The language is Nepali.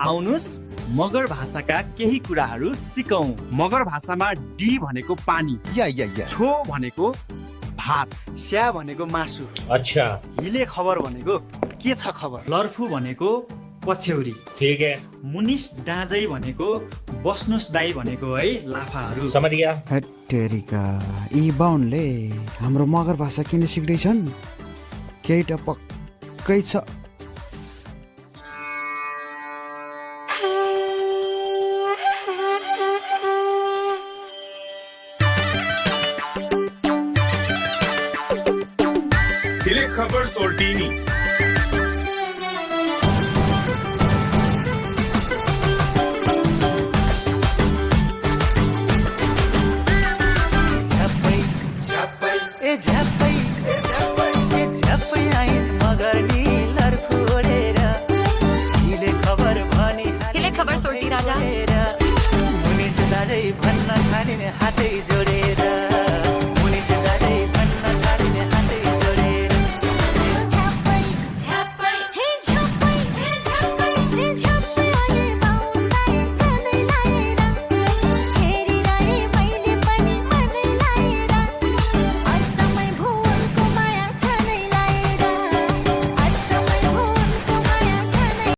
आउनुस् मगर भाषाका केही कुराहरू सिकौं। मगर भाषामा डी भनेको पानी, या छो भनेको भात, स्या भनेको मासु, अच्छा हिले खबर भनेको के छ खबर, लर्फु भनेको पछ्यौरी, ठीक है मुनिस डाँजै भनेको बस्नुस् दाई भनेको है लाफाहरू। समझ गया। हटेरिका यी बाहुनले हाम्रो मगर भाषा किन सिक्दैछन्? केही त पक्कै छ। हिले खबर सोल्टिनी। हिले खबर सोल्टी राजा। मुनिस दाजै भन्न थालिने हातै जोडे